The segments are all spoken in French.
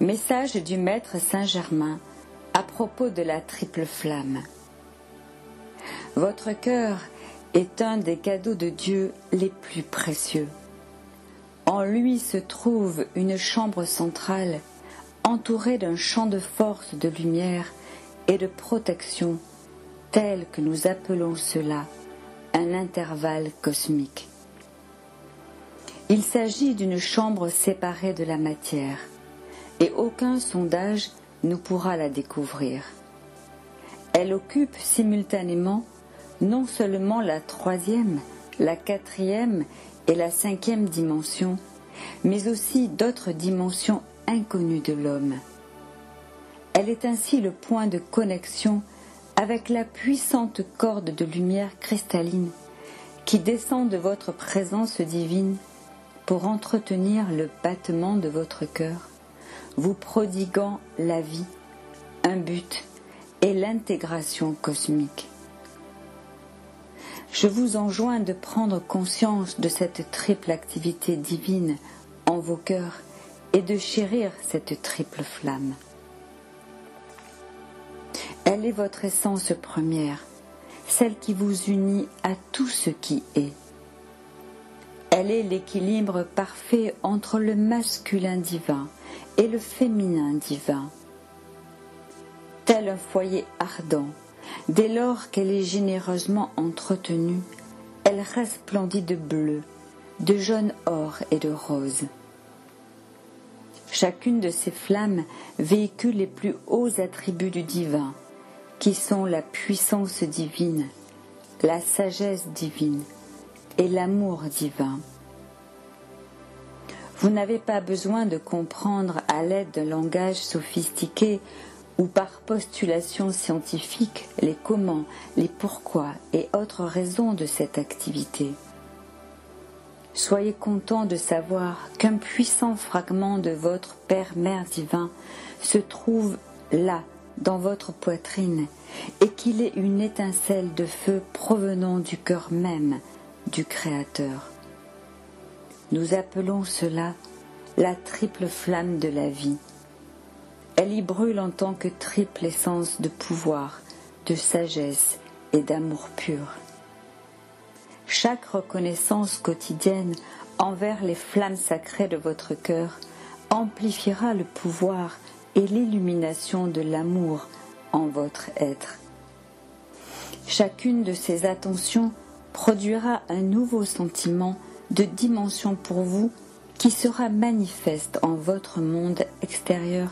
Message du Maître Saint-Germain à propos de la triple flamme. Votre cœur est un des cadeaux de Dieu les plus précieux. En lui se trouve une chambre centrale entourée d'un champ de force, de lumière et de protection tel que nous appelons cela un intervalle cosmique. Il s'agit d'une chambre séparée de la matière et aucun sondage ne pourra la découvrir. Elle occupe simultanément non seulement la 3e, la 4e et la 5e dimension, mais aussi d'autres dimensions inconnues de l'homme. Elle est ainsi le point de connexion avec la puissante corde de lumière cristalline qui descend de votre présence divine pour entretenir le battement de votre cœur, vous prodiguant la vie, un but et l'intégration cosmique. Je vous enjoins de prendre conscience de cette triple activité divine en vos cœurs et de chérir cette triple flamme. Elle est votre essence première, celle qui vous unit à tout ce qui est. Elle est l'équilibre parfait entre le masculin divin et le féminin divin. Tel un foyer ardent, dès lors qu'elle est généreusement entretenue, elle resplendit de bleu, de jaune or et de rose. Chacune de ces flammes véhicule les plus hauts attributs du divin, qui sont la puissance divine, la sagesse divine et l'amour divin. Vous n'avez pas besoin de comprendre à l'aide d'un langage sophistiqué ou par postulation scientifique les comment, les pourquoi et autres raisons de cette activité. Soyez content de savoir qu'un puissant fragment de votre Père-Mère divin se trouve là, dans votre poitrine, et qu'il est une étincelle de feu provenant du cœur même du Créateur. Nous appelons cela la triple flamme de la vie. Elle y brûle en tant que triple essence de pouvoir, de sagesse et d'amour pur. Chaque reconnaissance quotidienne envers les flammes sacrées de votre cœur amplifiera le pouvoir et l'illumination de l'amour en votre être. Chacune de ces attentions produira un nouveau sentiment de dimension pour vous qui sera manifeste en votre monde extérieur,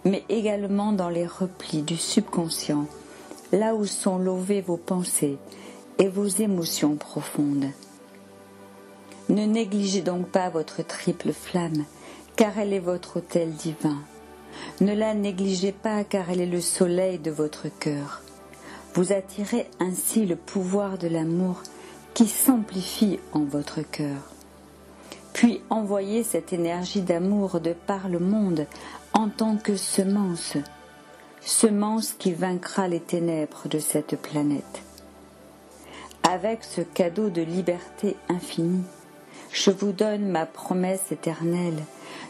mais également dans les replis du subconscient, là où sont levées vos pensées et vos émotions profondes. Ne négligez donc pas votre triple flamme, car elle est votre autel divin. Ne la négligez pas, car elle est le soleil de votre cœur. Vous attirez ainsi le pouvoir de l'amour qui s'amplifie en votre cœur. Puis envoyez cette énergie d'amour de par le monde en tant que semence, semence qui vaincra les ténèbres de cette planète. Avec ce cadeau de liberté infinie, je vous donne ma promesse éternelle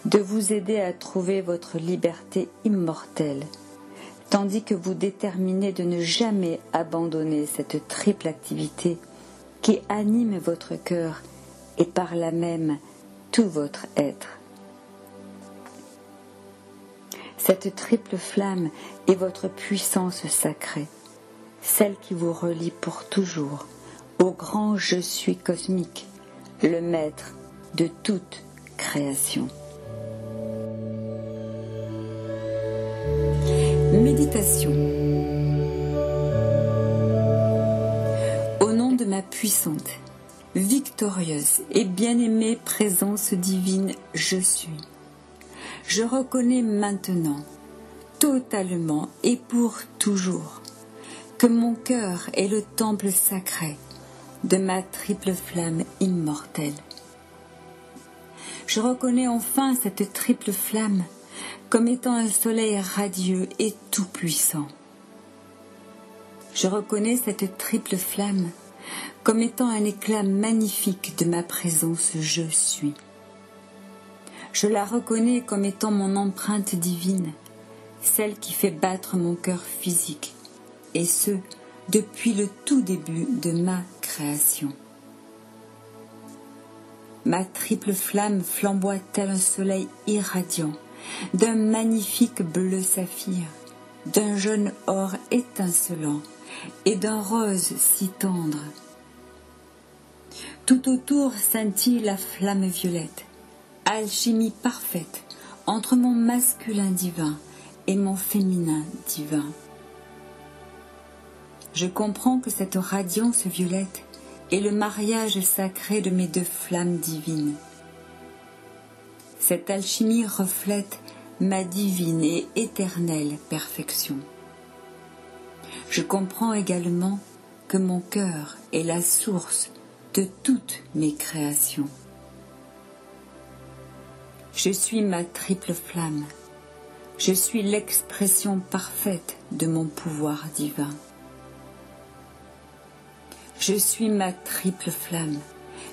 de vous aider à trouver votre liberté immortelle, tandis que vous déterminez de ne jamais abandonner cette triple activité qui anime votre cœur et par là même tout votre être. Cette triple flamme est votre puissance sacrée, celle qui vous relie pour toujours au grand Je suis cosmique, le maître de toute création. Méditation. Au nom de ma puissante, victorieuse et bien-aimée présence divine, je suis. Je reconnais maintenant, totalement et pour toujours, que mon cœur est le temple sacré de ma triple flamme immortelle. Je reconnais enfin cette triple flamme comme étant un soleil radieux et tout-puissant. Je reconnais cette triple flamme comme étant un éclat magnifique de ma présence je suis. Je la reconnais comme étant mon empreinte divine, celle qui fait battre mon cœur physique, et ce, depuis le tout début de ma création. Ma triple flamme flamboie tel un soleil irradiant, d'un magnifique bleu saphir, d'un jaune or étincelant et d'un rose si tendre. Tout autour scintille la flamme violette, alchimie parfaite entre mon masculin divin et mon féminin divin. Je comprends que cette radiance violette est le mariage sacré de mes deux flammes divines. Cette alchimie reflète ma divine et éternelle perfection. Je comprends également que mon cœur est la source de toutes mes créations. Je suis ma triple flamme. Je suis l'expression parfaite de mon pouvoir divin. Je suis ma triple flamme,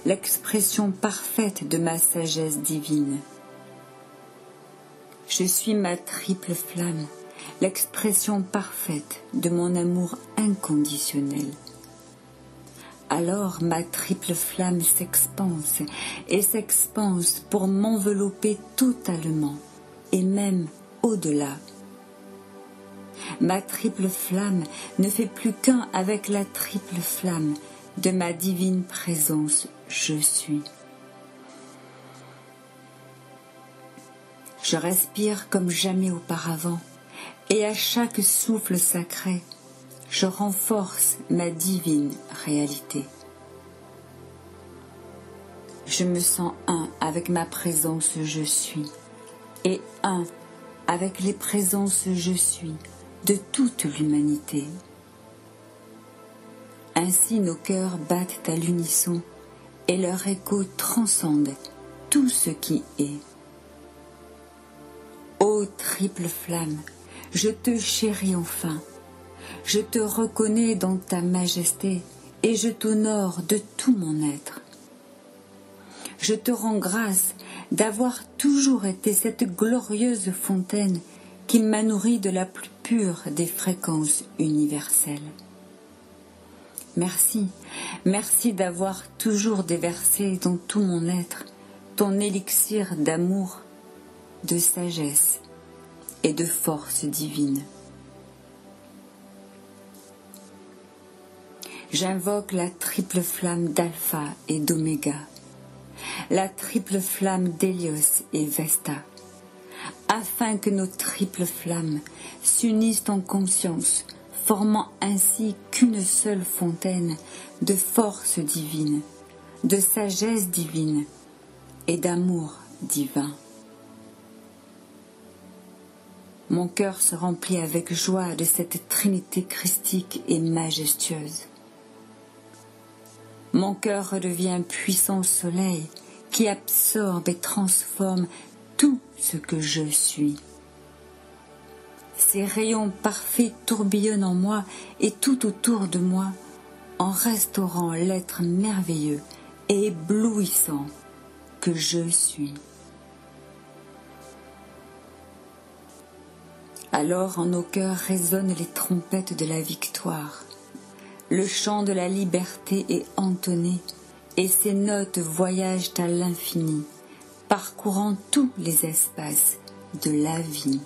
l'expression parfaite de ma sagesse divine. Je suis ma triple flamme, l'expression parfaite de mon amour inconditionnel. Alors ma triple flamme s'expanse et s'expanse pour m'envelopper totalement et même au-delà. Ma triple flamme ne fait plus qu'un avec la triple flamme de ma divine présence, je suis. Je respire comme jamais auparavant, et à chaque souffle sacré, je renforce ma divine réalité. Je me sens un avec ma présence je suis, et un avec les présences je suis de toute l'humanité. Ainsi nos cœurs battent à l'unisson, et leur écho transcende tout ce qui est. Ô triple flamme, je te chéris enfin, je te reconnais dans ta majesté et je t'honore de tout mon être. Je te rends grâce d'avoir toujours été cette glorieuse fontaine qui m'a nourri de la plus pure des fréquences universelles. Merci, merci d'avoir toujours déversé dans tout mon être ton élixir d'amour, de sagesse et de force divine. J'invoque la triple flamme d'Alpha et d'Oméga, la triple flamme d'Hélios et Vesta, afin que nos triples flammes s'unissent en conscience, formant ainsi qu'une seule fontaine de force divine, de sagesse divine et d'amour divin. Mon cœur se remplit avec joie de cette trinité christique et majestueuse. Mon cœur redevient puissant soleil qui absorbe et transforme tout ce que je suis. Ces rayons parfaits tourbillonnent en moi et tout autour de moi en restaurant l'être merveilleux et éblouissant que je suis. Alors en nos cœurs résonnent les trompettes de la victoire. Le chant de la liberté est entonné et ses notes voyagent à l'infini, parcourant tous les espaces de la vie.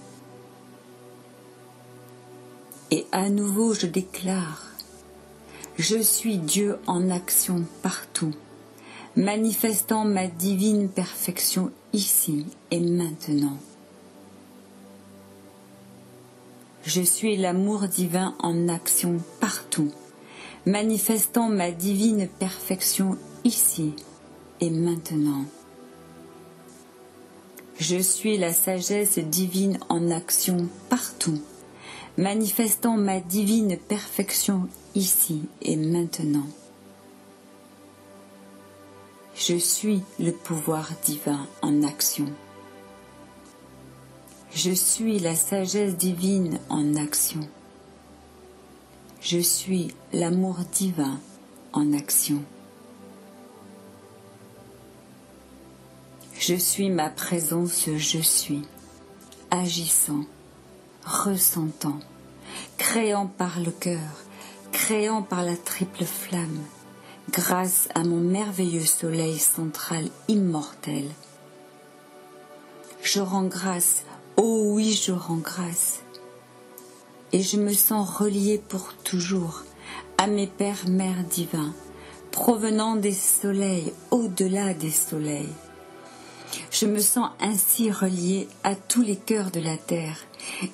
Et à nouveau je déclare, je suis Dieu en action partout, manifestant ma divine perfection ici et maintenant. Je suis l'amour divin en action partout, manifestant ma divine perfection ici et maintenant. Je suis la sagesse divine en action partout, manifestant ma divine perfection ici et maintenant. Je suis le pouvoir divin en action. Je suis la sagesse divine en action. Je suis l'amour divin en action. Je suis ma présence, je suis, agissant, ressentant, créant par le cœur, créant par la triple flamme, grâce à mon merveilleux soleil central immortel. Je rends grâce, oh oui, je rends grâce. Et je me sens reliée pour toujours à mes pères mères divins, provenant des soleils, au-delà des soleils. Je me sens ainsi reliée à tous les cœurs de la terre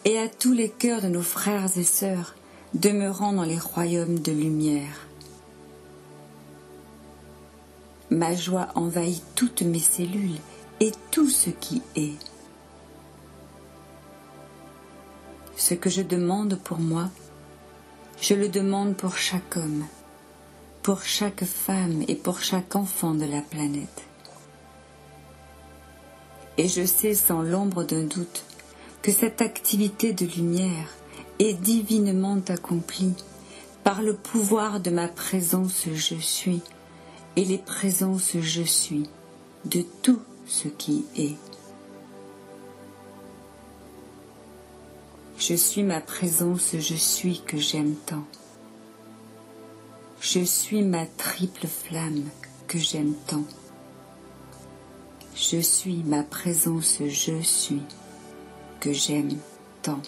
et à tous les cœurs de nos frères et sœurs demeurant dans les royaumes de lumière. Ma joie envahit toutes mes cellules et tout ce qui est. Ce que je demande pour moi, je le demande pour chaque homme, pour chaque femme et pour chaque enfant de la planète. Et je sais sans l'ombre d'un doute que cette activité de lumière est divinement accomplie par le pouvoir de ma présence je suis et les présences je suis de tout ce qui est. Je suis ma présence je suis que j'aime tant. Je suis ma triple flamme que j'aime tant. Je suis ma présence je suis que j'aime tant.